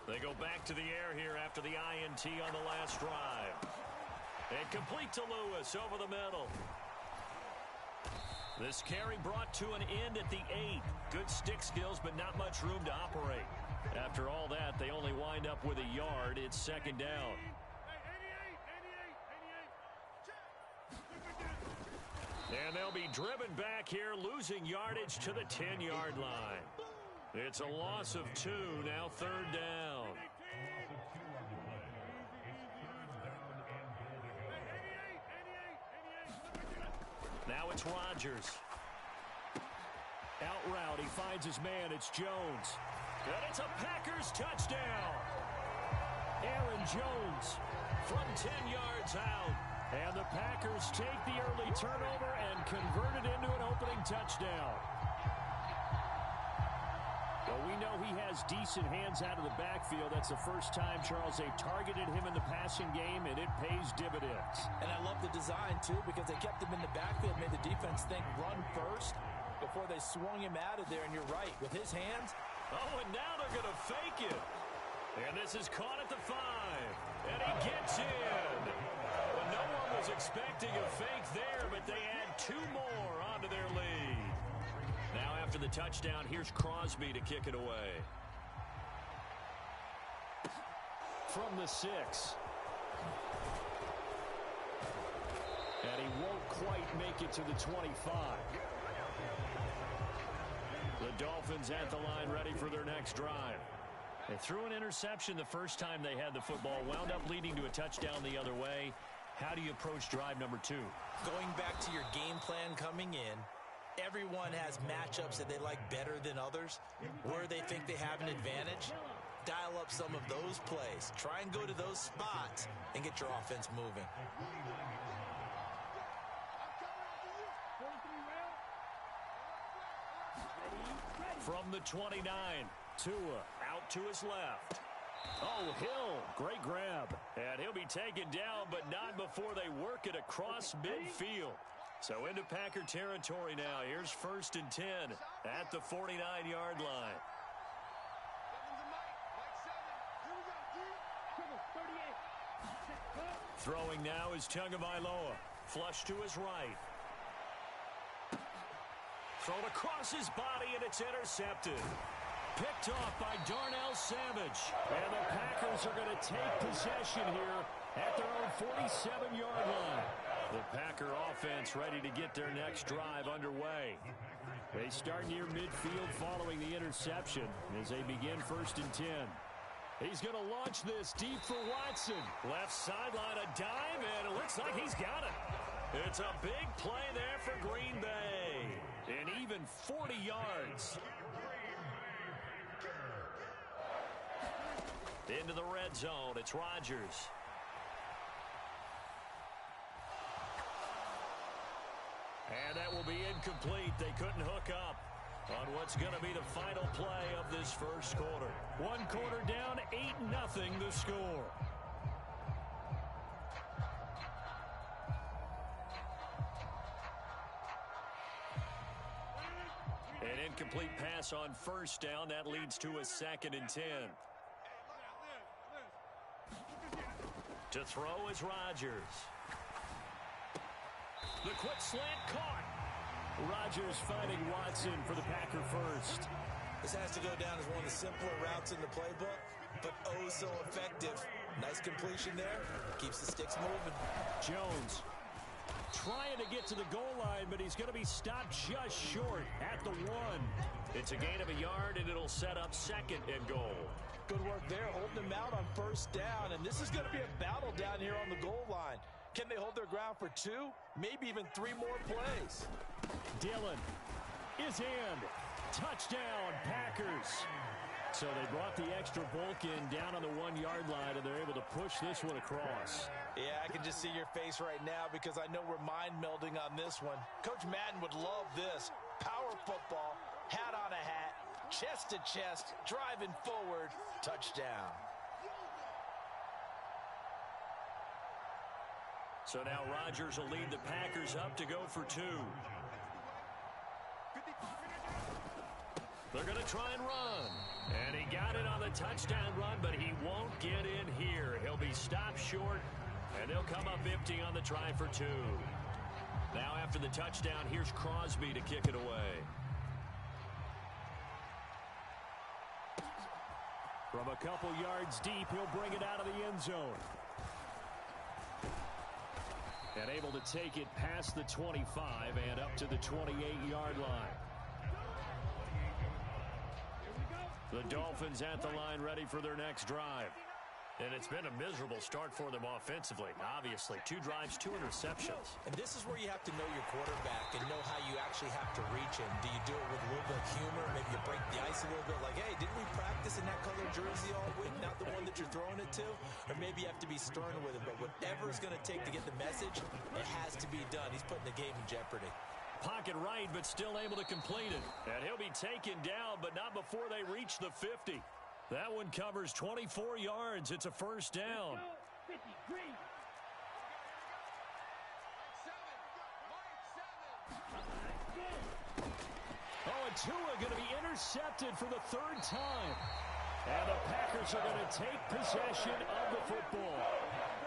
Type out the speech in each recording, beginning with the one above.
They go back to the air here after the INT on the last drive. And complete to Lewis over the middle. This carry brought to an end at the 8. Good stick skills, but not much room to operate. After all that, they only wind up with a yard. It's second down. And they'll be driven back here, losing yardage to the 10-yard line. It's a loss of 2, now third down. Now it's Rodgers. Out route, he finds his man, it's Jones. And it's a Packers touchdown. Aaron Jones from 10 yards out. And the Packers take the early turnover and convert it into an opening touchdown. Well, we know he has decent hands out of the backfield. That's the first time, Charles, they've targeted him in the passing game, and it pays dividends. And I love the design, too, because they kept him in the backfield, made the defense think run first before they swung him out of there. And you're right, with his hands. Oh, and now they're going to fake it. And this is caught at the 5. And he gets in. Well, no one was expecting a fake there, but they add 2 more onto their lead. Now after the touchdown, here's Crosby to kick it away. From the 6. And he won't quite make it to the 25. The Dolphins at the line ready for their next drive. They threw an interception the first time they had the football, wound up leading to a touchdown the other way. How do you approach drive number 2? Going back to your game plan coming in, everyone has matchups that they like better than others, where they think they have an advantage. Dial up some of those plays. Try and go to those spots and get your offense moving. From the 29, Tua out to his left. Oh, Hill, great grab. And he'll be taken down, but not before they work it across midfield. So into Packer territory now. Here's 1st and 10 at the 49-yard line. Throwing now is Tagovailoa. Flush to his right. Thrown across his body, and it's intercepted. Picked off by Darnell Savage. And the Packers are going to take possession here at their own 47-yard line. The Packer offense ready to get their next drive underway. They start near midfield following the interception as they begin 1st and 10. He's going to launch this deep for Watson. Left sideline, a dive, and it looks like he's got it. It's a big play there for Green Bay. And even 40 yards. Into the red zone, it's Rodgers. And that will be incomplete. They couldn't hook up on what's going to be the final play of this first quarter. 1 quarter down, 8-0 the score. An incomplete pass on 1st down. That leads to a 2nd and 10. To throw is Rodgers. The quick slant caught. Rodgers finding Watson for the Packer first. This has to go down as one of the simpler routes in the playbook, but oh so effective. Nice completion there. Keeps the sticks moving. Jones trying to get to the goal line, but he's going to be stopped just short at the 1. It's a gain of a yard, and it'll set up 2nd and goal. Good work there, holding them out on 1st down, and this is going to be a battle down here on the goal line. Can they hold their ground for 2, maybe even 3 more plays? Dillon is in. Touchdown, Packers. So they brought the extra bulk in down on the 1-yard line, and they're able to push this one across. Yeah, I can just see your face right now because I know we're mind melding on this one. Coach Madden would love this. Power football, hat on a hat, chest to chest, driving forward, touchdown. So now Rodgers will lead the Packers up to go for 2. They're going to try and run. And he got it on the touchdown run, but he won't get in here. He'll be stopped short, and they'll come up empty on the try for 2. Now after the touchdown, here's Crosby to kick it away. From a couple yards deep, he'll bring it out of the end zone. And able to take it past the 25 and up to the 28-yard line. The Dolphins at the line ready for their next drive. And it's been a miserable start for them offensively. Obviously, 2 drives, 2 interceptions. And this is where you have to know your quarterback and know how you actually have to reach him. Do you do it with a little bit of humor? Maybe you break the ice a little bit like, hey, didn't we practice in that colored jersey all week, not the one that you're throwing it to? Or maybe you have to be stern with him. But whatever it's going to take to get the message, it has to be done. He's putting the game in jeopardy. Pocket right, but still able to complete it. And he'll be taken down, but not before they reach the 50. That one covers 24 yards. It's a first down. Oh, and Tua going to be intercepted for the 3rd time. And the Packers are going to take possession of the football.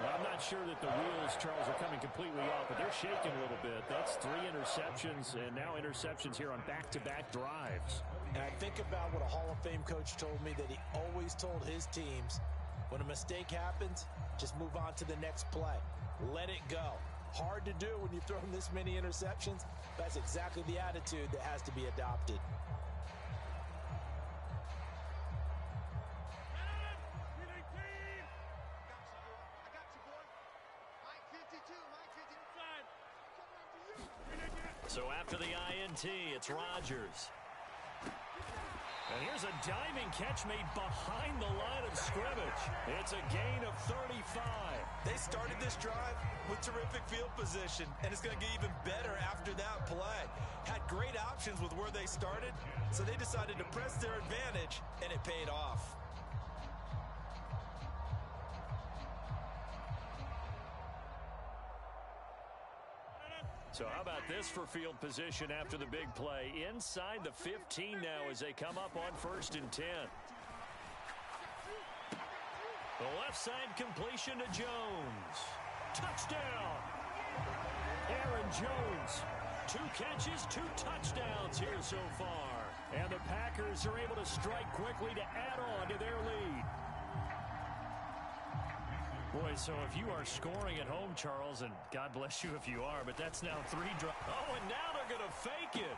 Well, I'm not sure that the wheels, Charles, are coming completely off, but they're shaking a little bit. That's 3 interceptions, and now interceptions here on back-to-back drives. And I think about what a Hall of Fame coach told me, that he always told his teams, when a mistake happens, just move on to the next play. Let it go. Hard to do when you've thrown this many interceptions. That's exactly the attitude that has to be adopted. So after the INT, it's Rodgers. And here's a diving catch made behind the line of scrimmage. It's a gain of 35. They started this drive with terrific field position, and it's going to get even better after that play. Had great options with where they started, so they decided to press their advantage, and it paid off. So how about this for field position after the big play? Inside the 15 now as they come up on 1st and 10. The left side completion to Jones. Touchdown! Aaron Jones. 2 catches, 2 touchdowns here so far. And the Packers are able to strike quickly to add on to their lead. Boy, so if you are scoring at home, Charles, and God bless you if you are, but that's now 3 drives. Oh, and now they're going to fake it.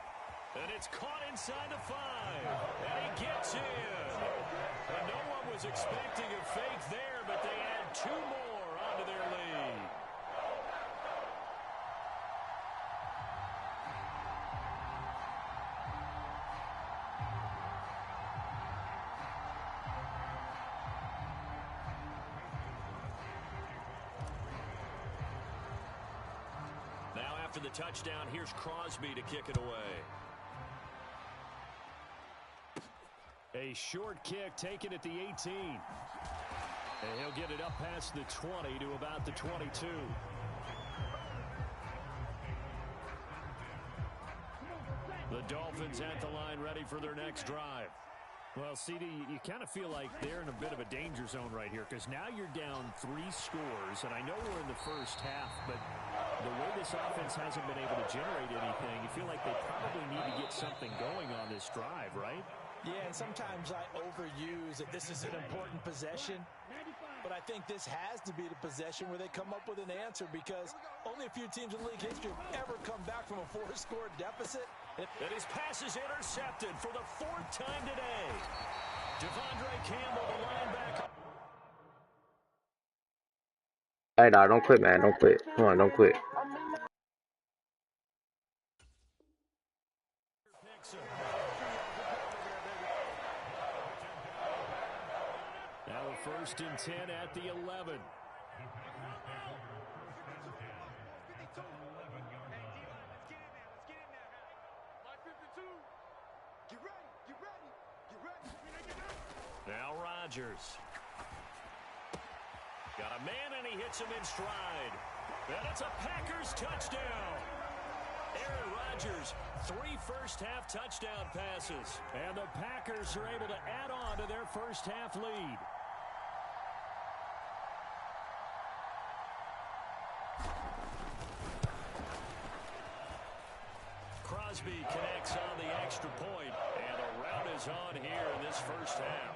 And it's caught inside the 5. And he gets in. And no one was expecting a fake there, but they add 2 more onto their lead. After the touchdown, here's Crosby to kick it away. A short kick taken at the 18. And he'll get it up past the 20 to about the 22. The Dolphins at the line ready for their next drive. Well, CD, you kind of feel like they're in a bit of a danger zone right here because now you're down 3 scores, and I know we're in the first half, but the way this offense hasn't been able to generate anything, you feel like they probably need to get something going on this drive, right? Yeah, and sometimes I overuse that this is an important possession, but I think this has to be the possession where they come up with an answer because only a few teams in league history have ever come back from a 4-score deficit. And his pass is intercepted for the 4th time today. Devondre Campbell, the linebacker. Hey, dog, don't quit, man. Don't quit. Come on, don't quit. Now a 1st and 10 at the 11. Now Rodgers. Got a man, and he hits him in stride. And it's a Packers touchdown. Aaron Rodgers, 3 first-half touchdown passes. And the Packers are able to add on to their first-half lead. Crosby connects on the extra point, and a rout is on here in this first half.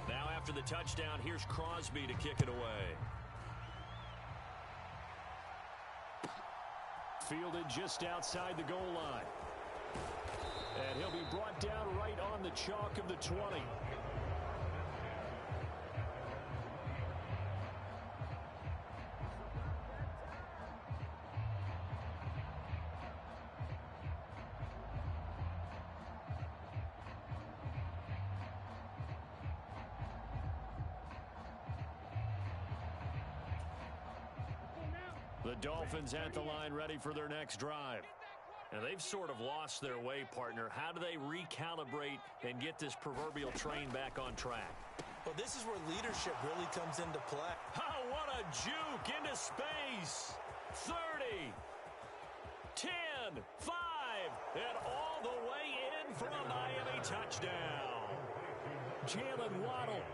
Now after the touchdown, here's Crosby to kick it away. Fielded just outside the goal line. And he'll be brought down right on the chalk of the 20. The Dolphins at the line ready for their next drive. And they've sort of lost their way, partner. How do they recalibrate and get this proverbial train back on track? Well, this is where leadership really comes into play. Oh, what a juke into space. 30, 10, 5, and all the way in for a Miami touchdown. Jalen Waddle,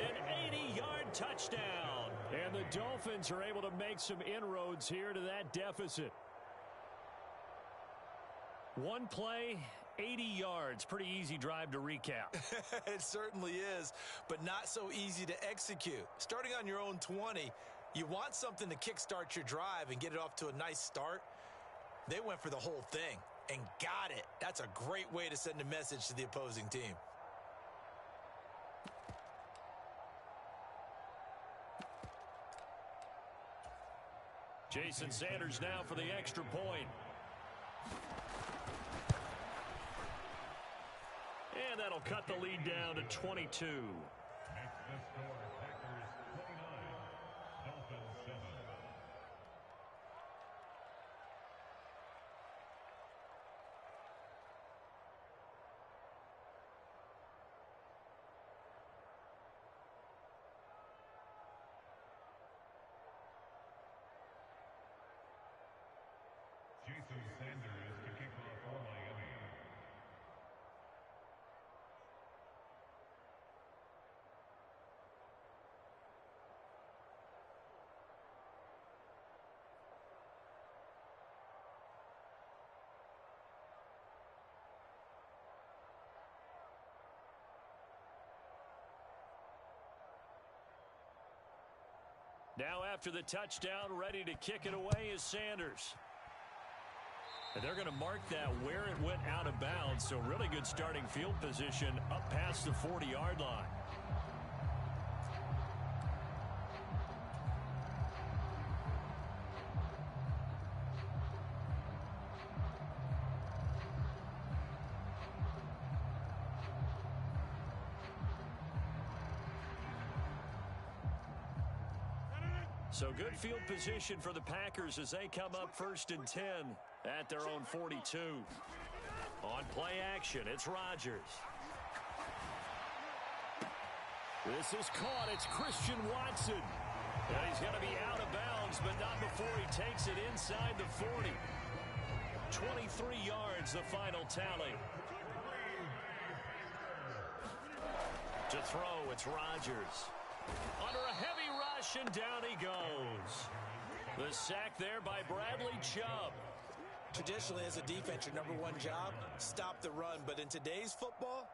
an 80-yard touchdown. And the Dolphins are able to make some inroads here to that deficit. One play, 80 yards. Pretty easy drive to recap. It certainly is, but not so easy to execute. Starting on your own 20, you want something to kickstart your drive and get it off to a nice start. They went for the whole thing and got it. That's a great way to send a message to the opposing team. Jason Sanders now for the extra point. And that'll cut the lead down to 22. Next to score, Packers 29, Dolphins 7. Jason Sanders to kick off for Miami. Now after the touchdown, ready to kick it away is Sanders. And they're going to mark that where it went out of bounds, so really good starting field position up past the 40-yard line. So good field position for the Packers as they come up 1st and 10 at their own 42. On play action, it's Rodgers. This is caught. It's Christian Watson. And he's going to be out of bounds, but not before he takes it inside the 40. 23 yards, the final tally. To throw, it's Rodgers. Under a heavy rush, and down he goes. The sack there by Bradley Chubb. Traditionally, as a defense, your number one job, stop the run. But in today's football,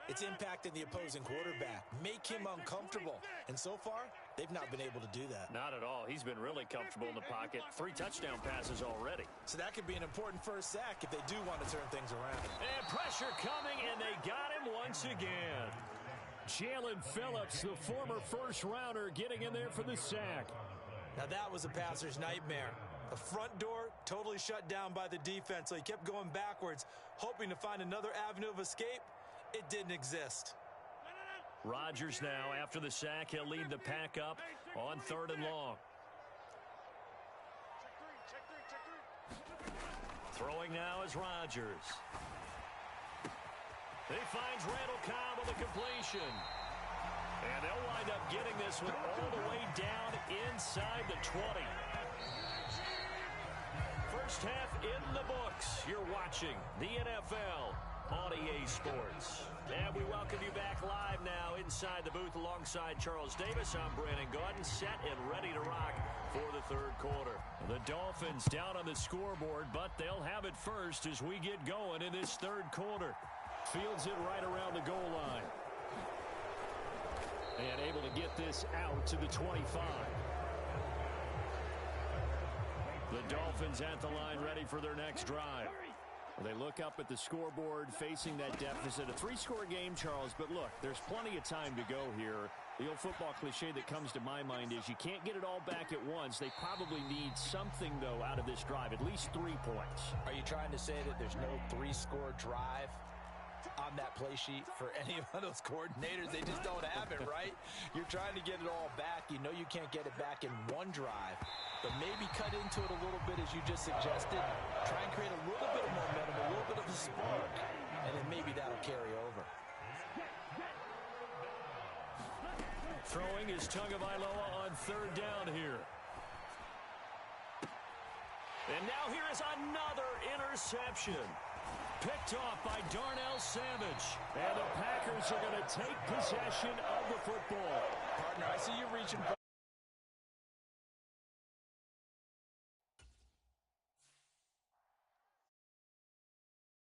it's impacting the opposing quarterback. Make him uncomfortable. And so far, they've not been able to do that. Not at all. He's been really comfortable in the pocket. 3 touchdown passes already. So that could be an important first sack if they do want to turn things around. And pressure coming, and they got him once again. Jalen Phillips, the former first-rounder, getting in there for the sack. Now that was a passer's nightmare. The front door totally shut down by the defense, so he kept going backwards, hoping to find another avenue of escape. It didn't exist. Rodgers now, after the sack, he'll lead the pack up on 3rd and long. Throwing now is Rodgers. He finds Randall Cobb with a completion. And they'll wind up getting this one all the way down inside the 20. First half in the books. You're watching the NFL on EA Sports. And we welcome you back live now inside the booth alongside Charles Davis. I'm Brandon Gaudin, set and ready to rock for the third quarter. The Dolphins down on the scoreboard, but they'll have it first as we get going in this third quarter. Fields it right around the goal line. And able to get this out to the 25. The Dolphins at the line ready for their next drive. They look up at the scoreboard facing that deficit. A three-score game, Charles, but look, there's plenty of time to go here. The old football cliche that comes to my mind is you can't get it all back at once. They probably need something, though, out of this drive, at least 3 points. Are you trying to say that there's no three-score drive on that play sheet for any of those coordinators? They just don't have it, right? You're trying to get it all back. You know you can't get it back in one drive, but maybe cut into it a little bit as you just suggested. Try and create a little bit of momentum, a little bit of a spark, and then maybe that'll carry over. Throwing is Tagovailoa on third down here. And now here is another interception. Picked off by Darnell Savage. And the Packers are going to take possession of the football. Partner, I see you reaching